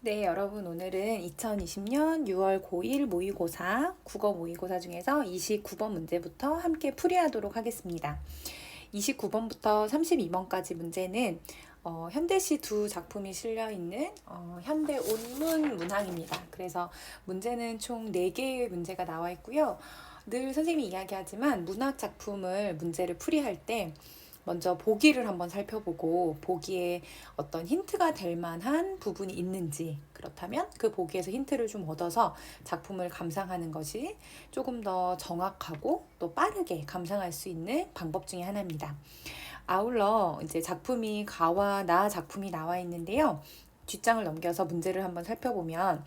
네, 여러분 오늘은 2020년 6월 고1 모의고사, 국어 모의고사 중에서 29번 문제부터 함께 풀이하도록 하겠습니다. 29번부터 32번까지 문제는 현대시 두 작품이 실려있는 현대 온문 문항입니다. 그래서 문제는 총 4개의 문제가 나와 있고요. 늘 선생님이 이야기하지만 문학 작품을 문제를 풀이할 때 먼저 보기를 한번 살펴보고 보기에 어떤 힌트가 될 만한 부분이 있는지, 그렇다면 그 보기에서 힌트를 좀 얻어서 작품을 감상하는 것이 조금 더 정확하고 또 빠르게 감상할 수 있는 방법 중에 하나입니다. 아울러 이제 작품이 가와 나 작품이 나와 있는데요. 뒷장을 넘겨서 문제를 한번 살펴보면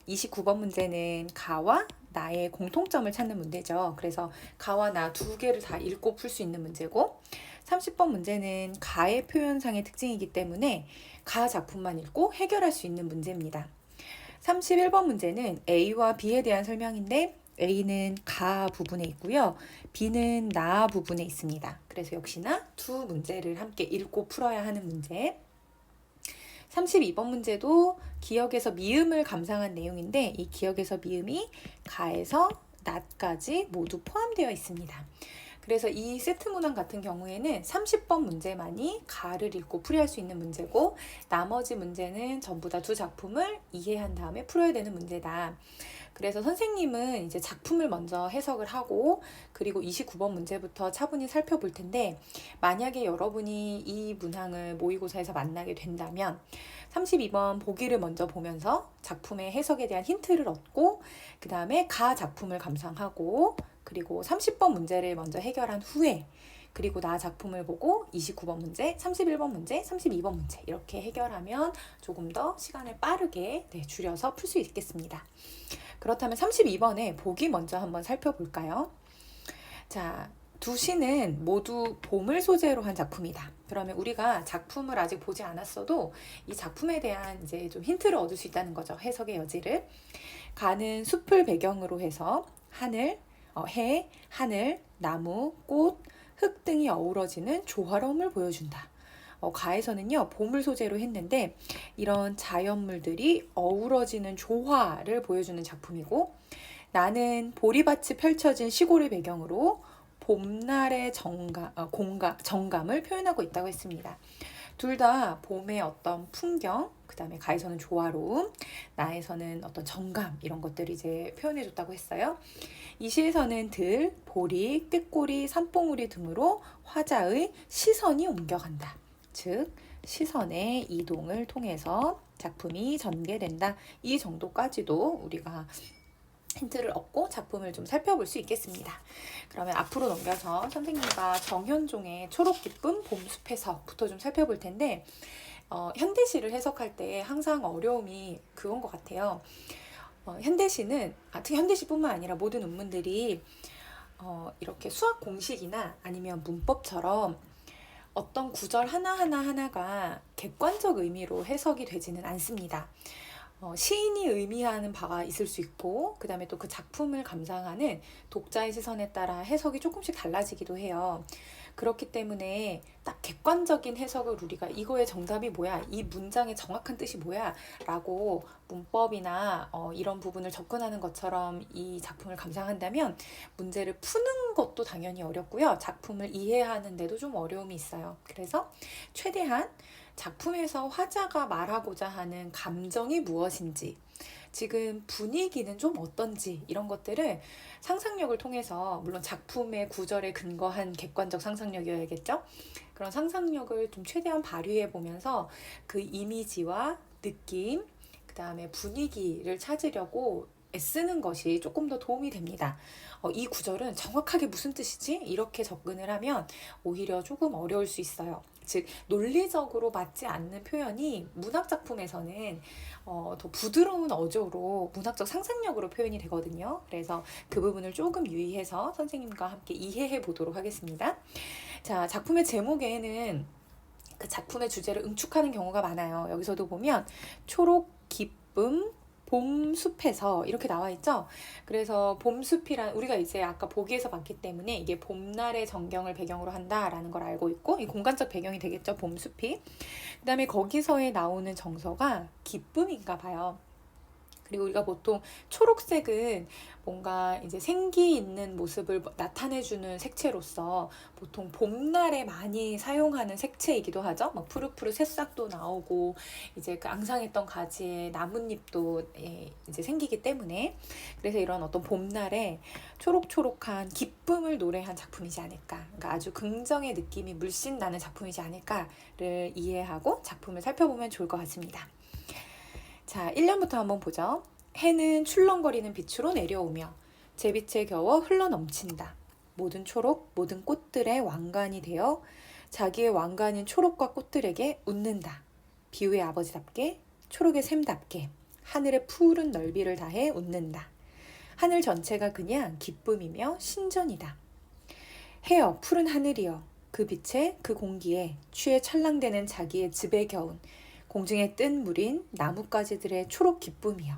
29번 문제는 가와 나의 공통점을 찾는 문제죠. 그래서 가와 나 두 개를 다 읽고 풀 수 있는 문제고, 30번 문제는 가의 표현상의 특징이기 때문에 가 작품만 읽고 해결할 수 있는 문제입니다. 31번 문제는 A와 B에 대한 설명인데, A는 가 부분에 있고요. B는 나 부분에 있습니다. 그래서 역시나 두 문제를 함께 읽고 풀어야 하는 문제. 32번 문제도 기역에서 미음을 감상한 내용인데, 이 기역에서 미음이 가에서 낫까지 모두 포함되어 있습니다. 그래서 이 세트 문항 같은 경우에는 30번 문제만이 가를 읽고 풀이할 수 있는 문제고, 나머지 문제는 전부 다 두 작품을 이해한 다음에 풀어야 되는 문제다. 그래서 선생님은 이제 작품을 먼저 해석을 하고, 그리고 29번 문제부터 차분히 살펴볼 텐데, 만약에 여러분이 이 문항을 모의고사에서 만나게 된다면 32번 보기를 먼저 보면서 작품의 해석에 대한 힌트를 얻고, 그 다음에 가 작품을 감상하고, 그리고 30번 문제를 먼저 해결한 후에, 그리고 나 작품을 보고 29번 문제, 31번 문제, 32번 문제 이렇게 해결하면 조금 더 시간을 빠르게 줄여서 풀 수 있겠습니다. 그렇다면 32번에 보기 먼저 한번 살펴볼까요? 자, 두 시는 모두 봄을 소재로 한 작품이다. 그러면 우리가 작품을 아직 보지 않았어도 이 작품에 대한 이제 좀 힌트를 얻을 수 있다는 거죠. 해석의 여지를. 가는 숲을 배경으로 해서 하늘, 해, 하늘, 나무, 꽃, 흙 등이 어우러지는 조화로움을 보여준다. 가에서는요, 봄을 소재로 했는데 이런 자연물들이 어우러지는 조화를 보여주는 작품이고, 나는 보리밭이 펼쳐진 시골을 배경으로 봄날의 정감을 표현하고 있다고 했습니다. 둘 다 봄의 어떤 풍경, 그 다음에 가에서는 조화로움, 나에서는 어떤 정감, 이런 것들을 이제 표현해줬다고 했어요. 이 시에서는 들, 보리, 꾀꼬리, 산봉우리 등으로 화자의 시선이 옮겨간다. 즉, 시선의 이동을 통해서 작품이 전개된다. 이 정도까지도 우리가 힌트를 얻고 작품을 좀 살펴볼 수 있겠습니다. 그러면 앞으로 넘겨서 선생님과 정현종의 초록 기쁨 봄숲에서부터 좀 살펴볼 텐데, 현대시를 해석할 때 항상 어려움이 그건 것 같아요. 현대시는 특히 현대시뿐만 아니라 모든 운문들이 이렇게 수학 공식이나 아니면 문법처럼 어떤 구절 하나가 객관적 의미로 해석이 되지는 않습니다. 시인이 의미하는 바가 있을 수 있고, 그 다음에 또 그 작품을 감상하는 독자의 시선에 따라 해석이 조금씩 달라지기도 해요. 그렇기 때문에 딱 객관적인 해석을 우리가 이거의 정답이 뭐야, 이 문장의 정확한 뜻이 뭐야 라고 문법이나 이런 부분을 접근하는 것처럼 이 작품을 감상한다면 문제를 푸는 것도 당연히 어렵고요. 작품을 이해하는 데도 좀 어려움이 있어요. 그래서 최대한 작품에서 화자가 말하고자 하는 감정이 무엇인지, 지금 분위기는 좀 어떤지, 이런 것들을 상상력을 통해서, 물론 작품의 구절에 근거한 객관적 상상력이어야겠죠? 그런 상상력을 좀 최대한 발휘해 보면서 그 이미지와 느낌, 그 다음에 분위기를 찾으려고 애쓰는 것이 조금 더 도움이 됩니다. 이 구절은 정확하게 무슨 뜻이지? 이렇게 접근을 하면 오히려 조금 어려울 수 있어요. 즉, 논리적으로 맞지 않는 표현이 문학작품에서는 더 부드러운 어조로 문학적 상상력으로 표현이 되거든요. 그래서 그 부분을 조금 유의해서 선생님과 함께 이해해 보도록 하겠습니다. 자, 작품의 제목에는 그 작품의 주제를 응축하는 경우가 많아요. 여기서도 보면 초록 기쁨 봄숲에서 이렇게 나와 있죠. 그래서 봄숲이란 우리가 이제 아까 보기에서 봤기 때문에 이게 봄날의 전경을 배경으로 한다라는 걸 알고 있고, 이 공간적 배경이 되겠죠, 봄숲이. 그다음에 거기서에 나오는 정서가 기쁨인가 봐요. 그리고 우리가 보통 초록색은 뭔가 이제 생기 있는 모습을 나타내주는 색채로서 보통 봄날에 많이 사용하는 색채이기도 하죠. 막 푸릇푸릇 새싹도 나오고 이제 그 앙상했던 가지에 나뭇잎도 이제 생기기 때문에, 그래서 이런 어떤 봄날에 초록초록한 기쁨을 노래한 작품이지 않을까. 그러니까 아주 긍정의 느낌이 물씬 나는 작품이지 않을까를 이해하고 작품을 살펴보면 좋을 것 같습니다. 자, 1년부터 한번 보죠. 해는 출렁거리는 빛으로 내려오며 제빛에 겨워 흘러넘친다. 모든 초록, 모든 꽃들의 왕관이 되어 자기의 왕관인 초록과 꽃들에게 웃는다. 비유의 아버지답게, 초록의 샘답게 하늘의 푸른 넓이를 다해 웃는다. 하늘 전체가 그냥 기쁨이며 신전이다. 해여 푸른 하늘이여, 그 빛에 그 공기에 취해 찰랑대는 자기의 즙에 겨운 공중에 뜬 물인 나뭇가지들의 초록 기쁨이여.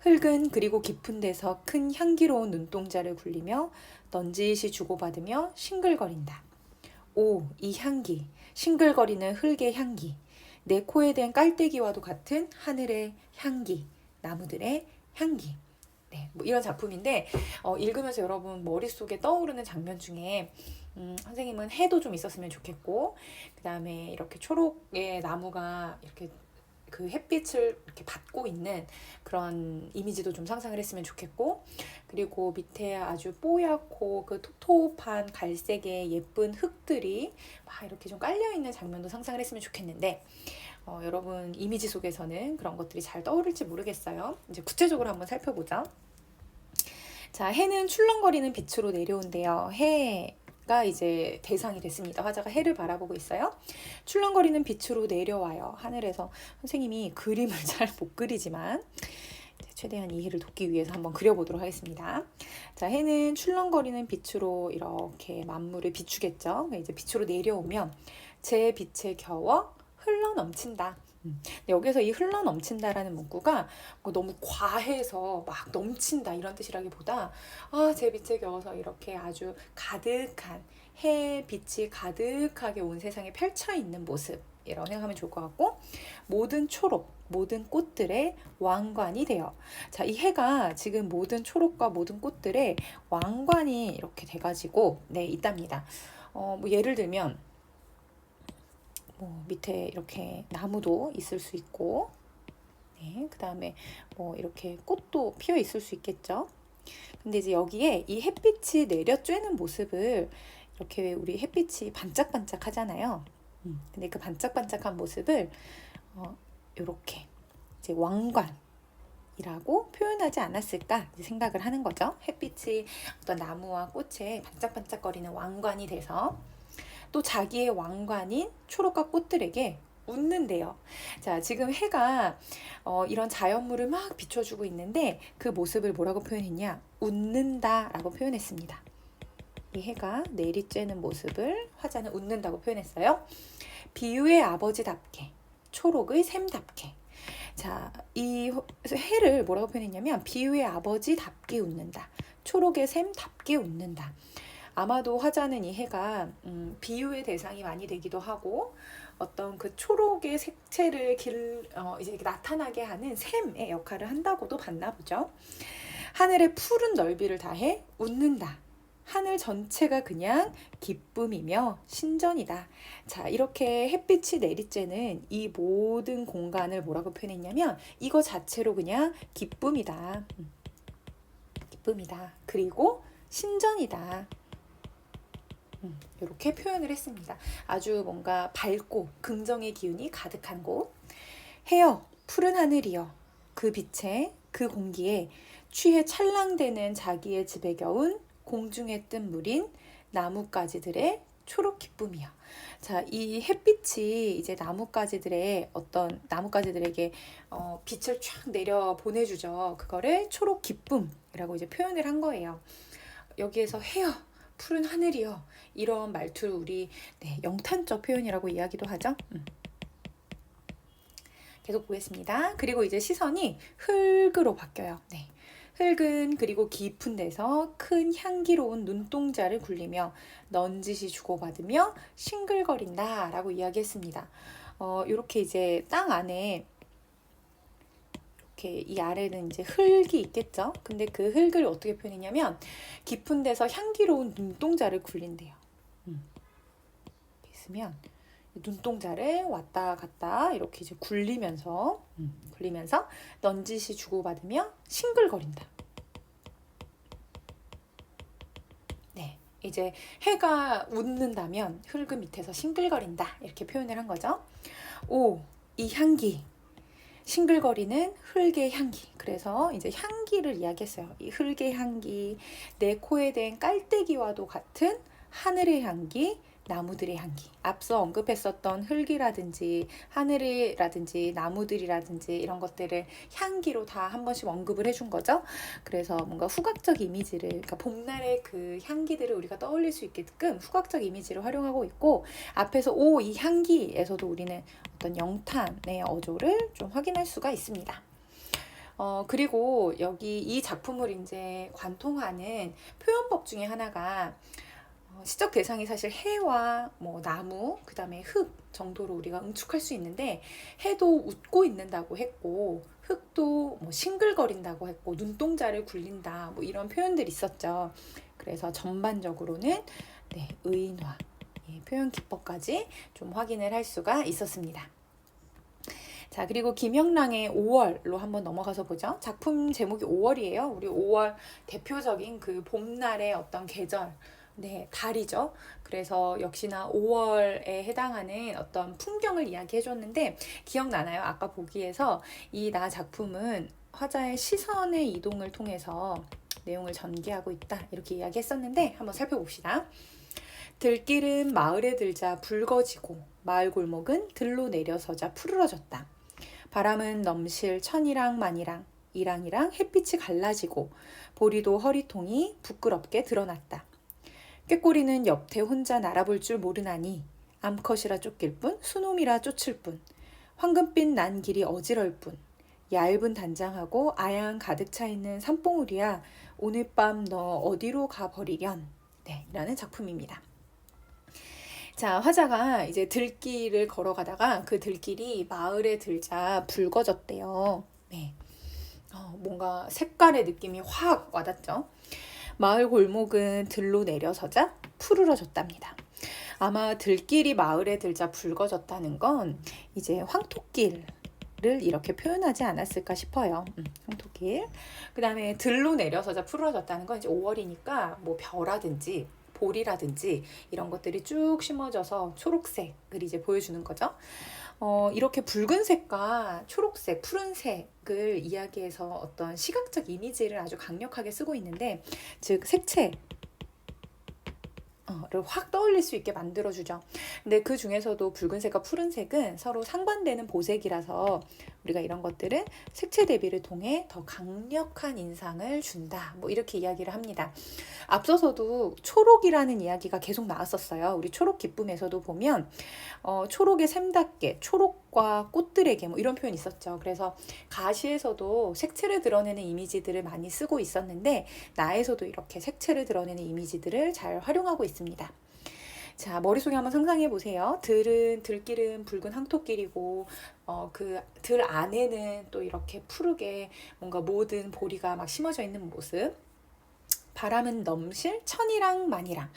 흙은 그리고 깊은 데서 큰 향기로운 눈동자를 굴리며 넌지시 주고받으며 싱글거린다. 오, 이 향기, 싱글거리는 흙의 향기, 내 코에 댄 깔때기와도 같은 하늘의 향기, 나무들의 향기. 네, 뭐 이런 작품인데 읽으면서 여러분 머릿속에 떠오르는 장면 중에 선생님은 해도 좀 있었으면 좋겠고, 그 다음에 이렇게 초록의 나무가 이렇게 그 햇빛을 이렇게 받고 있는 그런 이미지도 좀 상상을 했으면 좋겠고, 그리고 밑에 아주 뽀얗고 그 톱톱한 갈색의 예쁜 흙들이 막 이렇게 좀 깔려있는 장면도 상상을 했으면 좋겠는데, 여러분 이미지 속에서는 그런 것들이 잘 떠오를지 모르겠어요. 이제 구체적으로 한번 살펴보죠. 자, 해는 출렁거리는 빛으로 내려온대요. 해가 이제 대상이 됐습니다. 화자가 해를 바라보고 있어요. 출렁거리는 빛으로 내려와요. 하늘에서. 선생님이 그림을 잘 못 그리지만 최대한 이해를 돕기 위해서 한번 그려보도록 하겠습니다. 자, 해는 출렁거리는 빛으로 이렇게 만물을 비추겠죠. 이제 빛으로 내려오면 제 빛에 겨워 흘러넘친다. 여기서 이 흘러넘친다라는 문구가 뭐 너무 과해서 막 넘친다 이런 뜻이라기보다 제 빛에 겨워서 이렇게 아주 가득한 해빛이 가득하게 온 세상에 펼쳐 있는 모습이라고 생각하면 좋을 것 같고, 모든 초록, 모든 꽃들의 왕관이 되어. 자, 이 해가 지금 모든 초록과 모든 꽃들의 왕관이 이렇게 돼가지고 있답니다. 뭐 예를 들면 밑에 이렇게 나무도 있을 수 있고, 그 다음에 뭐 이렇게 꽃도 피어 있을 수 있겠죠. 근데 이제 여기에 이 햇빛이 내려쬐는 모습을 이렇게 우리 햇빛이 반짝반짝 하잖아요. 근데 그 반짝반짝한 모습을 이렇게 이제 왕관이라고 표현하지 않았을까 생각을 하는 거죠. 햇빛이 어떤 나무와 꽃에 반짝반짝거리는 왕관이 돼서 또 자기의 왕관인 초록과 꽃들에게 웃는데요. 자, 지금 해가 이런 자연물을 막 비춰주고 있는데 그 모습을 뭐라고 표현했냐? 웃는다라고 표현했습니다. 이 해가 내리쬐는 모습을 화자는 웃는다고 표현했어요. 비유의 아버지답게, 초록의 샘답게. 자, 이 해를 뭐라고 표현했냐면 비유의 아버지답게 웃는다. 초록의 샘답게 웃는다. 아마도 화자는 이 해가 비유의 대상이 많이 되기도 하고, 어떤 그 초록의 색채를 이제 이렇게 나타나게 하는 샘의 역할을 한다고도 봤나 보죠. 하늘의 푸른 넓이를 다해 웃는다. 하늘 전체가 그냥 기쁨이며 신전이다. 자, 이렇게 햇빛이 내리쬐는 이 모든 공간을 뭐라고 표현했냐면 이거 자체로 그냥 기쁨이다. 기쁨이다. 그리고 신전이다. 이렇게 표현을 했습니다. 아주 뭔가 밝고 긍정의 기운이 가득한 곳. 해여 푸른 하늘이여, 그 빛에 그 공기에 취해 찰랑대는 자기의 즙에 겨운 공중에 뜬 물인 나뭇가지들의 초록 기쁨이여. 자, 이 햇빛이 이제 나뭇가지들에게 빛을 쫙 내려 보내주죠. 그거를 초록 기쁨이라고 이제 표현을 한 거예요. 여기에서 해여 푸른 하늘이여, 이런 말투를 우리 영탄적 표현이라고 이야기도 하죠. 계속 보겠습니다. 그리고 이제 시선이 흙으로 바뀌어요. 네. 흙은 그리고 깊은 데서 큰 향기로운 눈동자를 굴리며 넌지시 주고받으며 싱글거린다 라고 이야기했습니다. 이렇게 이제 땅 안에 이렇게 이 아래는 이제 흙이 있겠죠. 근데 그 흙을 어떻게 표현했냐면 깊은 데서 향기로운 눈동자를 굴린대요. 있으면 눈동자를 왔다 갔다 이렇게 이제 굴리면서 넌지시 주고받으며 싱글거린다. 네, 이제 해가 웃는다면 흙 밑에서 싱글거린다 이렇게 표현을 한 거죠. 오, 이 향기, 싱글거리는 흙의 향기. 그래서 이제 향기를 이야기했어요. 이 흙의 향기, 내 코에 댄 깔때기와도 같은 하늘의 향기, 나무들의 향기. 앞서 언급했었던 흙이라든지 하늘이라든지 나무들이라든지 이런 것들을 향기로 다 한 번씩 언급을 해준 거죠. 그래서 뭔가 후각적 이미지를, 그러니까 봄날의 그 향기들을 우리가 떠올릴 수 있게끔 후각적 이미지를 활용하고 있고, 앞에서 오, 이 향기에서도 우리는 어떤 영탄의 어조를 좀 확인할 수가 있습니다. 그리고 여기 이 작품을 이제 관통하는 표현법 중에 하나가 시적 대상이 사실 해와 뭐 나무, 그 다음에 흙 정도로 우리가 응축할 수 있는데, 해도 웃고 있는다고 했고 흙도 뭐 싱글거린다고 했고 눈동자를 굴린다 뭐 이런 표현들이 있었죠. 그래서 전반적으로는 네, 의인화, 표현 기법까지 좀 확인을 할 수가 있었습니다. 자, 그리고 김영랑의 5월로 한번 넘어가서 보죠. 작품 제목이 5월이에요. 우리 5월 대표적인 그 봄날의 어떤 계절, 네, 달이죠. 그래서 역시나 5월에 해당하는 어떤 풍경을 이야기해 줬는데, 기억나나요? 아까 보기에서 이 나 작품은 화자의 시선의 이동을 통해서 내용을 전개하고 있다 이렇게 이야기했었는데, 한번 살펴봅시다. 들길은 마을에 들자 붉어지고 마을 골목은 들로 내려서자 푸르러졌다. 바람은 넘실 천이랑 만이랑 이랑이랑 햇빛이 갈라지고 보리도 허리통이 부끄럽게 드러났다. 꾀꼬리는 옆태 혼자 날아볼 줄 모르나니 암컷이라 쫓길 뿐 수놈이라 쫓을 뿐 황금빛 난 길이 어지러울 뿐 얇은 단장하고 아양 가득 차 있는 산봉우리야 오늘 밤 너 어디로 가버리련. 네, 라는 작품입니다. 자, 화자가 이제 들길을 걸어가다가 그 들길이 마을에 들자 붉어졌대요. 네. 뭔가 색깔의 느낌이 확 와닿죠. 마을 골목은 들로 내려서자 푸르러졌답니다. 아마 들길이 마을에 들자 붉어졌다는 건 이제 황토길을 이렇게 표현하지 않았을까 싶어요. 황토길. 그 다음에 들로 내려서자 푸르러졌다는 건 이제 5월이니까 뭐 벼라든지 보리라든지 이런 것들이 쭉 심어져서 초록색을 이제 보여주는 거죠. 이렇게 붉은색과 초록색, 푸른색을 이야기해서 어떤 시각적 이미지를 아주 강력하게 쓰고 있는데, 즉 색채 를 확 떠올릴 수 있게 만들어주죠. 근데 그 중에서도 붉은색과 푸른색은 서로 상반되는 보색이라서 우리가 이런 것들은 색채 대비를 통해 더 강력한 인상을 준다. 뭐 이렇게 이야기를 합니다. 앞서서도 초록이라는 이야기가 계속 나왔었어요. 우리 초록 기쁨에서도 보면 초록의 샘답게, 초록과 꽃들에게 뭐 이런 표현이 있었죠. 그래서 가시에서도 색채를 드러내는 이미지들을 많이 쓰고 있었는데, 나에서도 이렇게 색채를 드러내는 이미지들을 잘 활용하고 있습니다. 자, 머릿속에 한번 상상해 보세요. 들길은 붉은 황토길이고 그 들 안에는 또 이렇게 푸르게 뭔가 모든 보리가 막 심어져 있는 모습. 바람은 넘실 천이랑 만이랑.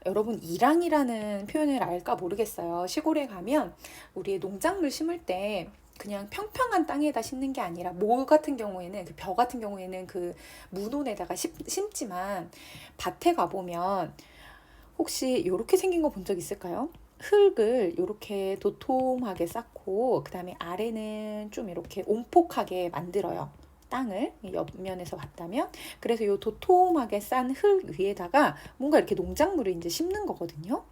여러분, 이랑이라는 표현을 알까 모르겠어요. 시골에 가면 우리 농작물 심을 때 그냥 평평한 땅에다 심는 게 아니라 모 같은 경우에는, 그 벼 같은 경우에는 그 문온에다가 심지만, 밭에 가보면 혹시 이렇게 생긴 거 본 적 있을까요? 흙을 이렇게 도톰하게 쌓고 그 다음에 아래는 좀 이렇게 온폭하게 만들어요. 땅을 옆면에서 봤다면. 그래서 이 도톰하게 싼 흙 위에다가 뭔가 이렇게 농작물을 이제 심는 거거든요.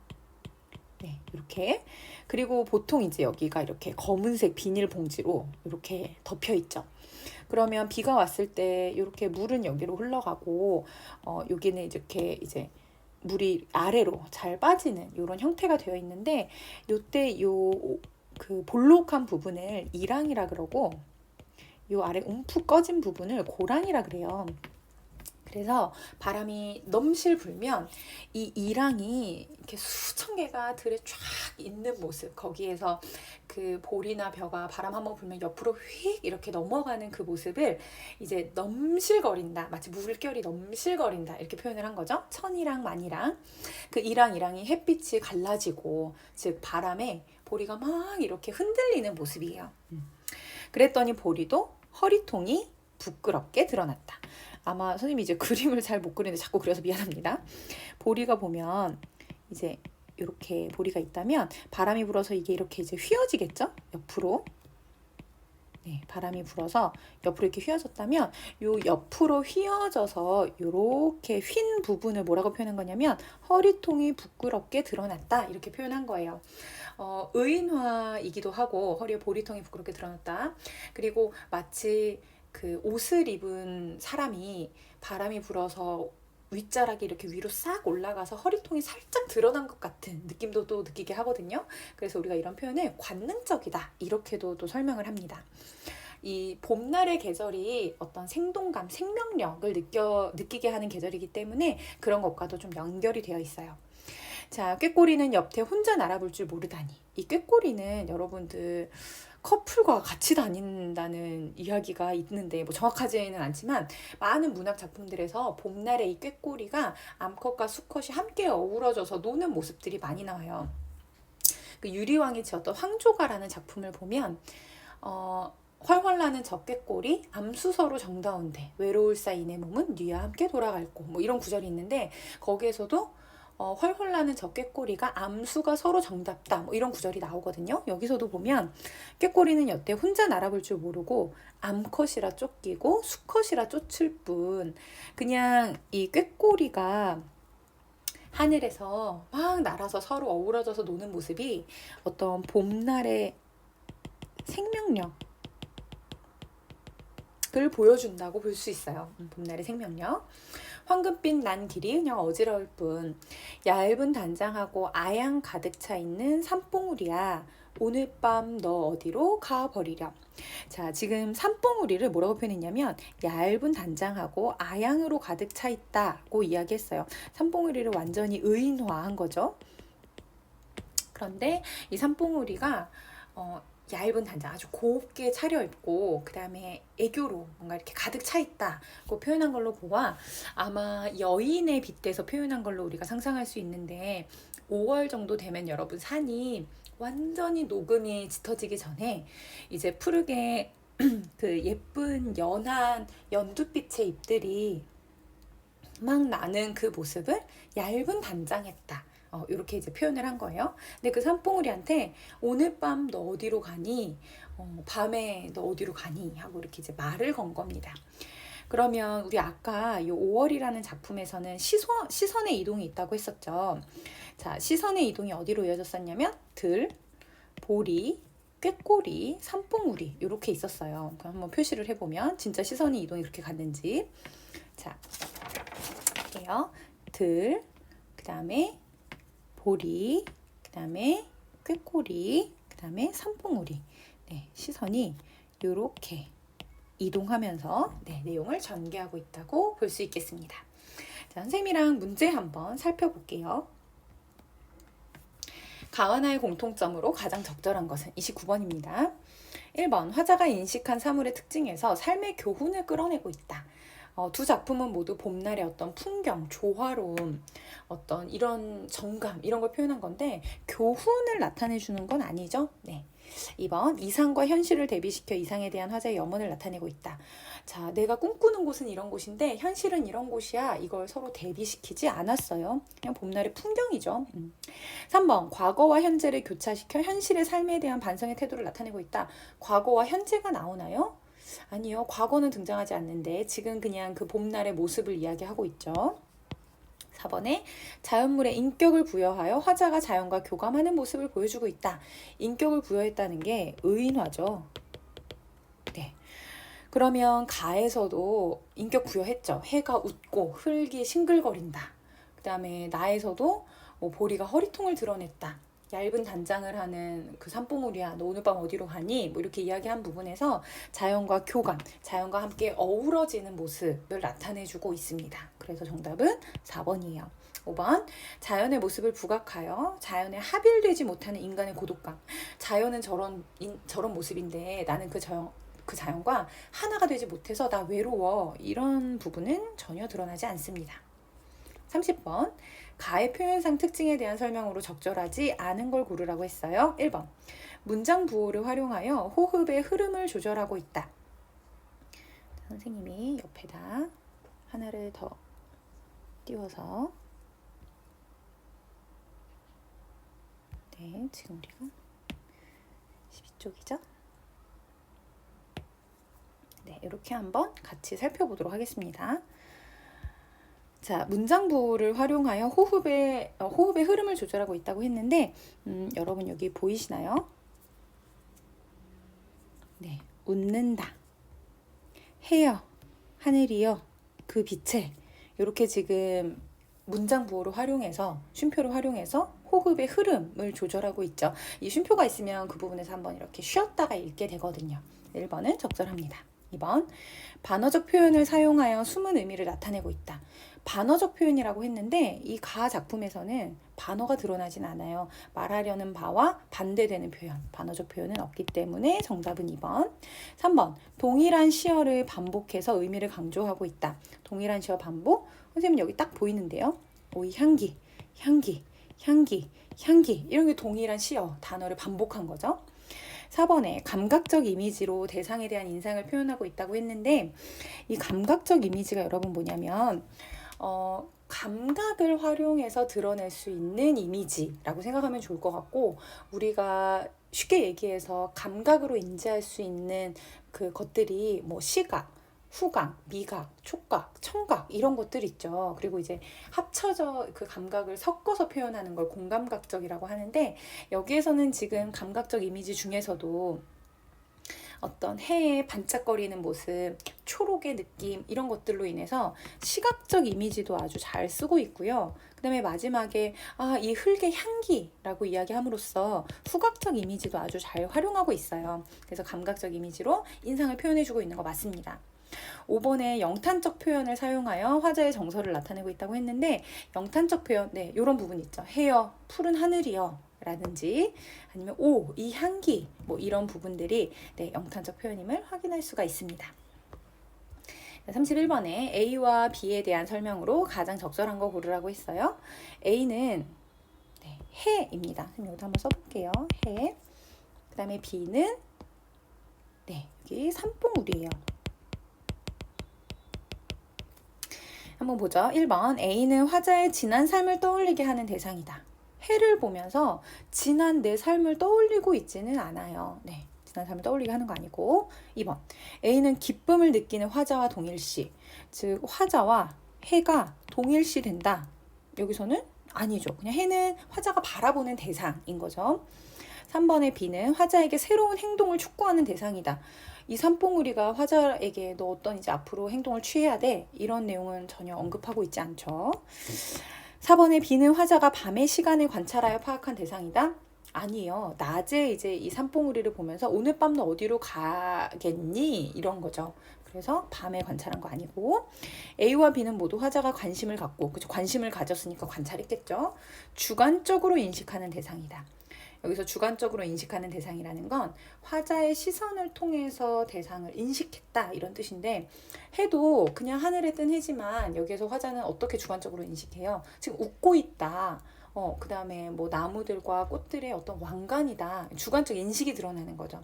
네, 이렇게. 그리고 보통 이제 여기가 이렇게 검은색 비닐봉지로 이렇게 덮여 있죠. 그러면 비가 왔을 때 이렇게 물은 여기로 흘러가고 여기는 이렇게 이제 물이 아래로 잘 빠지는 이런 형태가 되어 있는데, 요때 요 그 볼록한 부분을 이랑이라 그러고 요 아래 움푹 꺼진 부분을 고랑이라 그래요. 그래서 바람이 넘실 불면 이 이랑이 이렇게 수천 개가 들에 쫙 있는 모습, 거기에서 그 볼이나 벼가 바람 한번 불면 옆으로 휙 이렇게 넘어가는 그 모습을 이제 넘실거린다, 마치 물결이 넘실거린다 이렇게 표현을 한 거죠. 천이랑 만이랑 그 이랑이 햇빛이 갈라지고, 즉 바람에 보리가 막 이렇게 흔들리는 모습이에요. 그랬더니 보리도 허리통이 부끄럽게 드러났다. 아마 선생님이 이제 그림을 잘 못 그리는데 자꾸 그려서 미안합니다. 보리가 보면 이제 이렇게 보리가 있다면 바람이 불어서 이게 이렇게 이제 휘어지겠죠? 옆으로. 네, 바람이 불어서 옆으로 이렇게 휘어졌다면 요 옆으로 휘어져서 이렇게 휜 부분을 뭐라고 표현한 거냐면 허리통이 부끄럽게 드러났다 이렇게 표현한 거예요. 의인화이기도 하고, 허리에 보리통이 부끄럽게 드러났다. 그리고 마치 그 옷을 입은 사람이 바람이 불어서 윗자락이 이렇게 위로 싹 올라가서 허리통이 살짝 드러난 것 같은 느낌도 또 느끼게 하거든요. 그래서 우리가 이런 표현을 관능적이다 이렇게도 또 설명을 합니다. 이 봄날의 계절이 어떤 생동감, 생명력을 느끼게 하는 계절이기 때문에 그런 것과도 좀 연결이 되어 있어요. 자, 꾀꼬리는 옆에 혼자 날아볼 줄 모르다니. 이 꾀꼬리는 여러분들 커플과 같이 다닌다는 이야기가 있는데 뭐 정확하지는 않지만 많은 문학 작품들에서 봄날에 이 꾀꼬리가 암컷과 수컷이 함께 어우러져서 노는 모습들이 많이 나와요. 그 유리왕이 지었던 황조가라는 작품을 보면 훨훨 나는 저 꾀꼬리 암수서로 정다운데 외로울사 이내 몸은 뉘와 함께 돌아갈고, 뭐 이런 구절이 있는데 거기에서도 훨훨 나는 저 꾀꼬리가 암수가 서로 정답다 뭐 이런 구절이 나오거든요. 여기서도 보면 꾀꼬리는 여태 혼자 날아볼 줄 모르고 암컷이라 쫓기고 수컷이라 쫓을 뿐, 그냥 이 꾀꼬리가 하늘에서 막 날아서 서로 어우러져서 노는 모습이 어떤 봄날의 생명력을 보여준다고 볼 수 있어요. 봄날의 생명력. 황금빛 난 길이 그냥 어지러울 뿐, 얇은 단장하고 아양 가득 차 있는 산봉우리야 오늘 밤 너 어디로 가버리렴. 자, 지금 산봉우리를 뭐라고 표현했냐면 얇은 단장하고 아양으로 가득 차 있다고 이야기했어요. 산봉우리를 완전히 의인화한 거죠. 그런데 이 산봉우리가 얇은 단장, 아주 곱게 차려입고 그 다음에 애교로 뭔가 이렇게 가득 차 있다고 표현한 걸로 보아 아마 여인에 빗대서 표현한 걸로 우리가 상상할 수 있는데, 5월 정도 되면 여러분 산이 완전히 녹음이 짙어지기 전에 이제 푸르게 그 예쁜 연한 연두빛의 잎들이 막 나는 그 모습을 얇은 단장했다. 이렇게 이제 표현을 한 거예요. 근데 그 산봉우리한테 오늘 밤 너 어디로 가니? 밤에 너 어디로 가니? 하고 이렇게 이제 말을 건 겁니다. 그러면 우리 아까 이 5월이라는 작품에서는 시선의 이동이 있다고 했었죠. 자, 시선의 이동이 어디로 이어졌었냐면 들, 보리, 꾀꼬리, 산봉우리 이렇게 있었어요. 그럼 한번 표시를 해보면 진짜 시선의 이동이 그렇게 갔는지. 자, 할게요. 들, 그 다음에 보리, 그 다음에 꾀꼬리, 그 다음에 산봉우리. 네, 시선이 이렇게 이동하면서 내용을 전개하고 있다고 볼 수 있겠습니다. 자, 선생님이랑 문제 한번 살펴볼게요. 가와나의 공통점으로 가장 적절한 것은 29번입니다. 1번, 화자가 인식한 사물의 특징에서 삶의 교훈을 끌어내고 있다. 두 작품은 모두 봄날의 어떤 풍경, 조화로움, 어떤 이런 정감, 이런 걸 표현한 건데 교훈을 나타내주는 건 아니죠. 네. 2번, 이상과 현실을 대비시켜 이상에 대한 화자의 염원을 나타내고 있다. 자, 내가 꿈꾸는 곳은 이런 곳인데 현실은 이런 곳이야. 이걸 서로 대비시키지 않았어요. 그냥 봄날의 풍경이죠. 3번, 과거와 현재를 교차시켜 현실의 삶에 대한 반성의 태도를 나타내고 있다. 과거와 현재가 나오나요? 아니요, 과거는 등장하지 않는데 지금 그냥 그 봄날의 모습을 이야기하고 있죠. 4번에 자연물에 인격을 부여하여 화자가 자연과 교감하는 모습을 보여주고 있다. 인격을 부여했다는 게 의인화죠. 네. 그러면 가에서도 인격 부여했죠. 해가 웃고 흙이 싱글거린다. 그 다음에 나에서도 보리가 허리통을 드러냈다. 얇은 단장을 하는 그 산봉우리야, 너 오늘 밤 어디로 가니? 뭐 이렇게 이야기한 부분에서 자연과 교감, 자연과 함께 어우러지는 모습을 나타내주고 있습니다. 그래서 정답은 4번이에요. 5번, 자연의 모습을 부각하여 자연에 합일되지 못하는 인간의 고독감. 자연은 저런 모습인데 나는 그 자연과 하나가 되지 못해서 나 외로워. 이런 부분은 전혀 드러나지 않습니다. 30번, 가의 표현상 특징에 대한 설명으로 적절하지 않은 걸 고르라고 했어요. 1번, 문장 부호를 활용하여 호흡의 흐름을 조절하고 있다. 선생님이 옆에다 하나를 더 띄워서, 네, 지금 우리가 12쪽이죠? 네, 이렇게 한번 같이 살펴보도록 하겠습니다. 자, 문장 부호를 활용하여 호흡의 흐름을 조절하고 있다고 했는데, 여러분 여기 보이시나요? 네, 웃는다, 해요, 하늘이요, 그 빛에, 이렇게 지금 문장 부호를 활용해서, 쉼표를 활용해서 호흡의 흐름을 조절하고 있죠. 이 쉼표가 있으면 그 부분에서 한번 이렇게 쉬었다가 읽게 되거든요. 1번은 적절합니다. 2번, 반어적 표현을 사용하여 숨은 의미를 나타내고 있다. 반어적 표현이라고 했는데 이 가 작품에서는 반어가 드러나진 않아요. 말하려는 바와 반대되는 표현, 반어적 표현은 없기 때문에 정답은 2번. 3번, 동일한 시어를 반복해서 의미를 강조하고 있다. 동일한 시어 반복, 선생님 여기 딱 보이는데요. 오이 향기, 향기, 향기, 향기, 이런 게 동일한 시어, 단어를 반복한 거죠. 4번에 감각적 이미지로 대상에 대한 인상을 표현하고 있다고 했는데, 이 감각적 이미지가 여러분 뭐냐면 감각을 활용해서 드러낼 수 있는 이미지라고 생각하면 좋을 것 같고, 우리가 쉽게 얘기해서 감각으로 인지할 수 있는 그 것들이 뭐 시각, 후각, 미각, 촉각, 청각 이런 것들 있죠. 그리고 이제 합쳐져 그 감각을 섞어서 표현하는 걸 공감각적이라고 하는데, 여기에서는 지금 감각적 이미지 중에서도 어떤 해의 반짝거리는 모습, 초록의 느낌 이런 것들로 인해서 시각적 이미지도 아주 잘 쓰고 있고요. 그 다음에 마지막에 이 흙의 향기라고 이야기함으로써 후각적 이미지도 아주 잘 활용하고 있어요. 그래서 감각적 이미지로 인상을 표현해주고 있는 거 맞습니다. 5번에 영탄적 표현을 사용하여 화자의 정서를 나타내고 있다고 했는데, 영탄적 표현, 네, 이런 부분 있죠. 해요, 푸른 하늘이요 라든지 아니면 이 향기, 뭐 이런 부분들이 네, 영탄적 표현임을 확인할 수가 있습니다. 31번에 A와 B에 대한 설명으로 가장 적절한 거 고르라고 했어요. A는 네, 해입니다. 여기다 한번 써볼게요. 해. 그 다음에 B는 네, 여기 산봉우리예요. 한번 보죠. 1번, A는 화자의 지난 삶을 떠올리게 하는 대상이다. 해를 보면서 지난 내 삶을 떠올리고 있지는 않아요. 네, 지난 삶을 떠올리게 하는 거 아니고. 2번, A는 기쁨을 느끼는 화자와 동일시. 즉 화자와 해가 동일시 된다. 여기서는 아니죠. 그냥 해는 화자가 바라보는 대상인 거죠. 3번의 B는 화자에게 새로운 행동을 촉구하는 대상이다. 이 산봉우리가 화자에게 너 어떤 이제 앞으로 행동을 취해야 돼, 이런 내용은 전혀 언급하고 있지 않죠. 4번의 B는 화자가 밤의 시간을 관찰하여 파악한 대상이다. 아니에요. 낮에 이제 이 산봉우리를 보면서 오늘 밤 너 어디로 가겠니? 이런 거죠. 그래서 밤에 관찰한 거 아니고. A와 B는 모두 화자가 관심을 갖고, 그쵸? 관심을 가졌으니까 관찰했겠죠. 주관적으로 인식하는 대상이다. 여기서 주관적으로 인식하는 대상이라는 건 화자의 시선을 통해서 대상을 인식했다 이런 뜻인데, 해도 그냥 하늘에 뜬 해지만 여기에서 화자는 어떻게 주관적으로 인식해요? 지금 웃고 있다. 그 다음에 뭐 나무들과 꽃들의 어떤 왕관이다. 주관적 인식이 드러나는 거죠.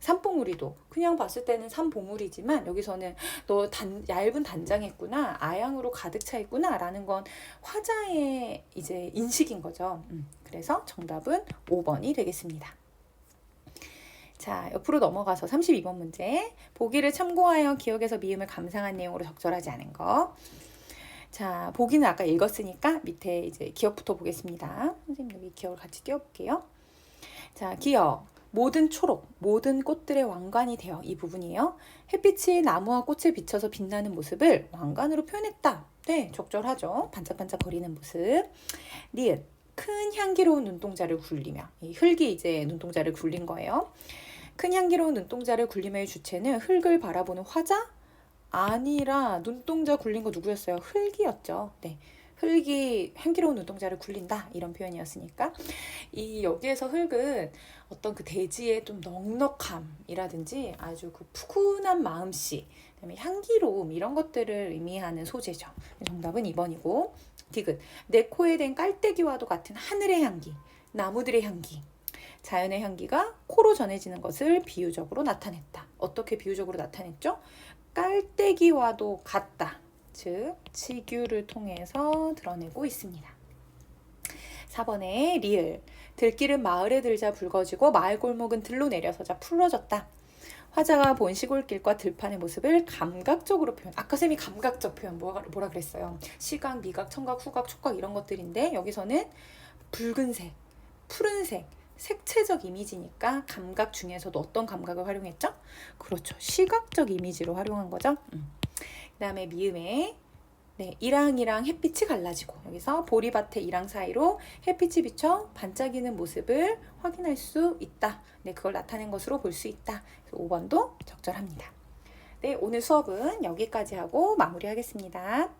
산봉우리도 그냥 봤을 때는 산봉우리지만 여기서는 너 얇은 단장했구나, 아양으로 가득 차 있구나 라는 건 화자의 이제 인식인 거죠. 그래서 정답은 5번이 되겠습니다. 자, 옆으로 넘어가서 32번 문제. 보기를 참고하여 기억에서 미음을 감상한 내용으로 적절하지 않은 거. 자, 보기는 아까 읽었으니까 밑에 이제 기억부터 보겠습니다. 선생님 여기 기억을 같이 띄워볼게요. 자, 기억. 모든 초록, 모든 꽃들의 왕관이 되어, 이 부분이에요. 햇빛이 나무와 꽃에 비쳐서 빛나는 모습을 왕관으로 표현했다. 네, 적절하죠. 반짝반짝거리는 모습. 니은, 큰 향기로운 눈동자를 굴리며, 이 흙이 이제 눈동자를 굴린 거예요. 큰 향기로운 눈동자를 굴림의 주체는 흙을 바라보는 화자? 아니라 눈동자 굴린 거 누구였어요? 흙이었죠. 네. 흙이 향기로운 눈동자를 굴린다 이런 표현이었으니까 이 여기에서 흙은 어떤 그 대지의 좀 넉넉함이라든지 아주 그 푸근한 마음씨, 그다음에 향기로움 이런 것들을 의미하는 소재죠. 정답은 2번이고 디귿 내 코에 댄 깔때기와도 같은 하늘의 향기, 나무들의 향기, 자연의 향기가 코로 전해지는 것을 비유적으로 나타냈다. 어떻게 비유적으로 나타냈죠? 깔때기와도 같다. 즉 치규를 통해서 드러내고 있습니다. 4번에 리을 들길은 마을에 들자 붉어지고 마을 골목은 들로 내려서자 푸르러졌다. 화자가 본 시골길과 들판의 모습을 감각적으로 표현. 아까 쌤이 감각적 표현 뭐라 그랬어요? 시각, 미각, 청각, 후각, 촉각 이런 것들인데 여기서는 붉은색, 푸른색, 색채적 이미지니까 감각 중에서도 어떤 감각을 활용했죠? 그렇죠. 시각적 이미지로 활용한 거죠. 그 다음에 미음에 네, 이랑이랑 햇빛이 갈라지고 여기서 보리밭의 이랑 사이로 햇빛이 비쳐 반짝이는 모습을 확인할 수 있다. 네, 그걸 나타낸 것으로 볼 수 있다. 5번도 적절합니다. 네, 오늘 수업은 여기까지 하고 마무리하겠습니다.